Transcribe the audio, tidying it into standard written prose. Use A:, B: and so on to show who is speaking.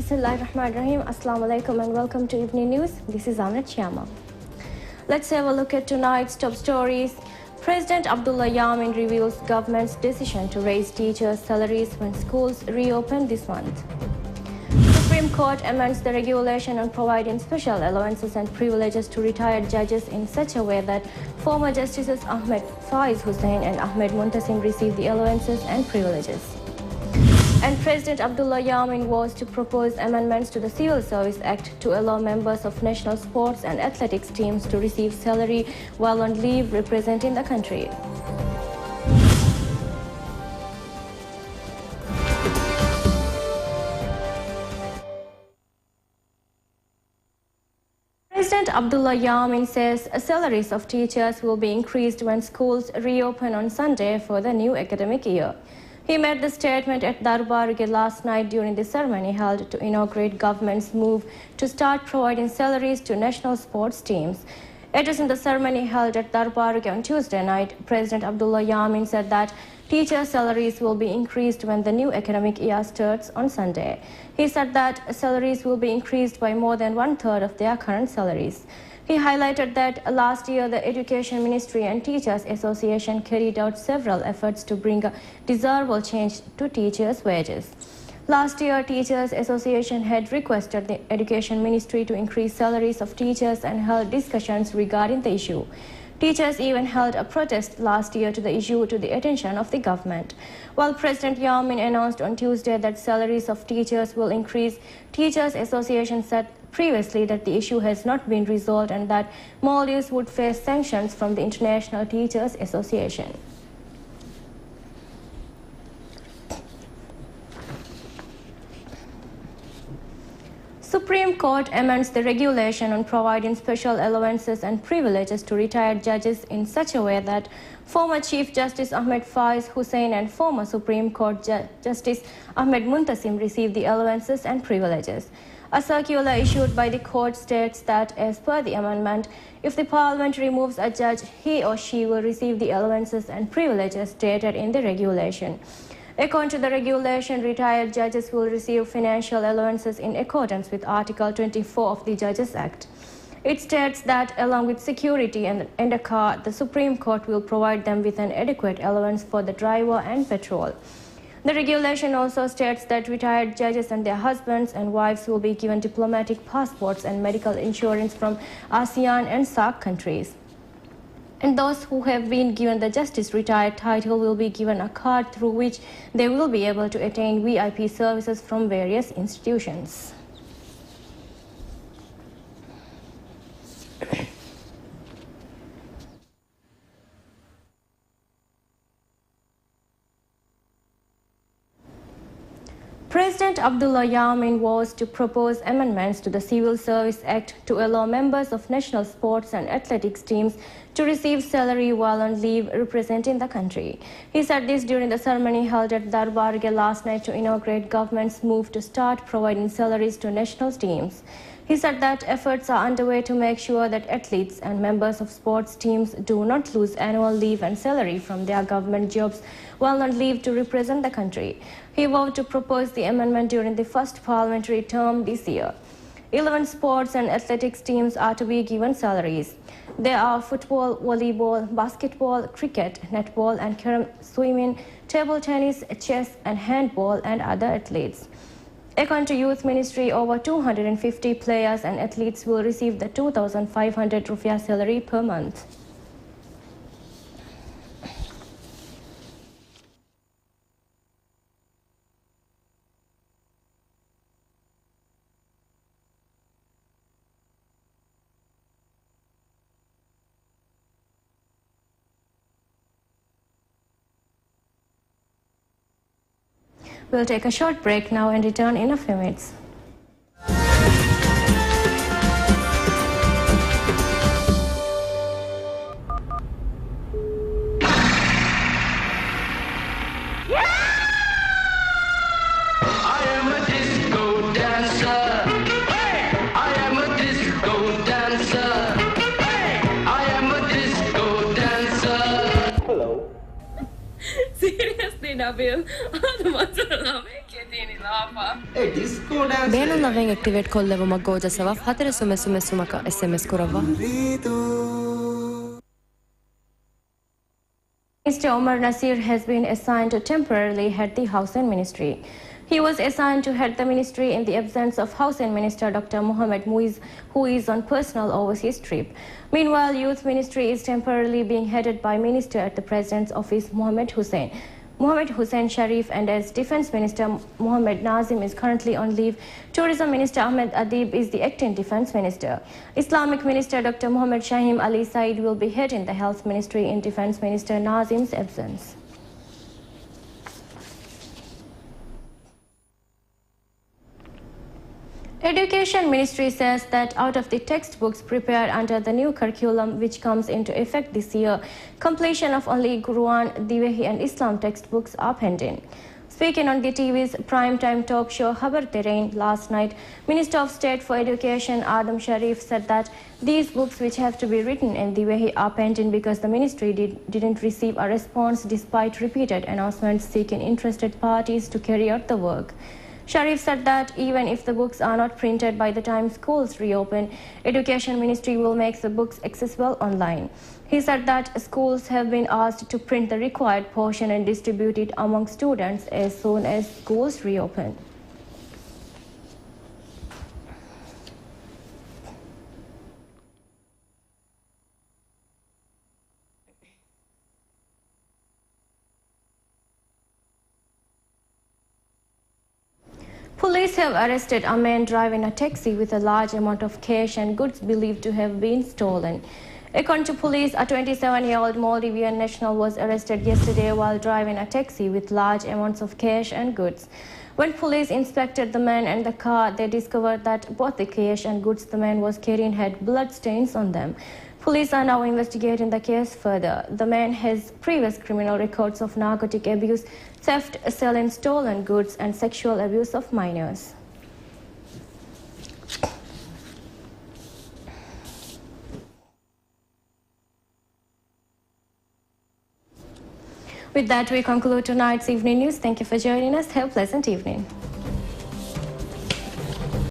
A: Bismillahirrahmanirrahim. Assalamu alaikum and welcome to Evening News. This is Amrit Shyama. Let's have a look at tonight's top stories. President Abdullah Yamin reveals government's decision to raise teachers' salaries when schools reopen this month. Supreme Court amends the regulation on providing special allowances and privileges to retired judges in such a way that former Justices Ahmed Faiz Hussain and Ahmed Muntasim receive the allowances and privileges. And President Abdullah Yamin was to propose amendments to the Civil Service Act to allow members of national sports and athletics teams to receive salary while on leave representing the country. President Abdullah Yamin says salaries of teachers will be increased when schools reopen on Sunday for the new academic year. He made the statement at Darbarge last night during the ceremony held to inaugurate government's move to start providing salaries to national sports teams. Addressing the ceremony held at Darbarge on Tuesday night, President Abdullah Yamin said that teacher salaries will be increased when the new academic year starts on Sunday. He said that salaries will be increased by more than one-third of their current salaries. He highlighted that last year the Education Ministry and Teachers Association carried out several efforts to bring a desirable change to teachers' wages. Last year, Teachers Association had requested the Education Ministry to increase salaries of teachers and held discussions regarding the issue. Teachers even held a protest last year to the issue to the attention of the government. While President Yamin announced on Tuesday that salaries of teachers will increase, Teachers Association said previously that the issue has not been resolved and that Maldives would face sanctions from the International Teachers Association. Supreme Court amends the regulation on providing special allowances and privileges to retired judges in such a way that former Chief Justice Ahmed Faiz Hussain and former Supreme Court Justice Ahmed Muntasim receive the allowances and privileges. A circular issued by the court states that, as per the amendment, if the Parliament removes a judge, he or she will receive the allowances and privileges stated in the regulation. According to the regulation, retired judges will receive financial allowances in accordance with Article 24 of the Judges Act. It states that, along with security and a car, the Supreme Court will provide them with an adequate allowance for the driver and petrol. The regulation also states that retired judges and their husbands and wives will be given diplomatic passports and medical insurance from ASEAN and SAARC countries. And those who have been given the Justice Retired title will be given a card through which they will be able to attain VIP services from various institutions. President Abdullah Yamin was to propose amendments to the Civil Service Act to allow members of national sports and athletics teams to receive salary while on leave representing the country. He said this during the ceremony held at Darbarge last night to inaugurate government's move to start providing salaries to national teams. He said that efforts are underway to make sure that athletes and members of sports teams do not lose annual leave and salary from their government jobs while on leave to represent the country. He vowed to propose the amendment during the first parliamentary term this year. 11 sports and athletics teams are to be given salaries. There are football, volleyball, basketball, cricket, netball and carom, swimming, table tennis, chess and handball and other athletes. According to Youth Ministry, over 250 players and athletes will receive the 2,500 rupiah salary per month. We'll take a short break now and return in a few minutes.
B: Seriously, Nabil, all the ones that love it, ඒ disco dance
C: බේනුල්ලවෙන් activate කොල්ලෙවම ගෝජසව හතර සුමසුමසුමක SMS කරවා.
A: Mr. Omar Nasir has been assigned to temporarily head the Housing Ministry. He was assigned to head the ministry in the absence of Housing Minister Dr. Mohammed Muiz, who is on personal overseas trip. Meanwhile, Youth Ministry is temporarily being headed by Minister at the President's Office, Mohammed Hussein Sharif, and as Defence Minister Mohammed Nazim is currently on leave, Tourism Minister Ahmed Adib is the acting Defence Minister. Islamic Minister Dr. Mohammed Shahim Ali Said will be heading the Health Ministry in Defence Minister Nazim's absence. Education Ministry says that out of the textbooks prepared under the new curriculum which comes into effect this year, completion of only Quran, DhiTV and Islam textbooks are pending. Speaking on DhiTV's primetime talk show Khabar Terrain last night, Minister of State for Education Adam Sharif said that these books which have to be written in DhiTV are pending because the ministry didn't receive a response despite repeated announcements seeking interested parties to carry out the work. Sharif said that even if the books are not printed by the time schools reopen, Education Ministry will make the books accessible online. He said that schools have been asked to print the required portion and distribute it among students as soon as schools reopen. Police have arrested a man driving a taxi with a large amount of cash and goods believed to have been stolen. According to police, a 27-year-old Maldivian national was arrested yesterday while driving a taxi with large amounts of cash and goods. When police inspected the man and the car, they discovered that both the cash and goods the man was carrying had blood stains on them. Police are now investigating the case further. The man has previous criminal records of narcotic abuse, theft, selling stolen goods, and sexual abuse of minors. With that, we conclude tonight's evening news. Thank you for joining us. Have a pleasant evening.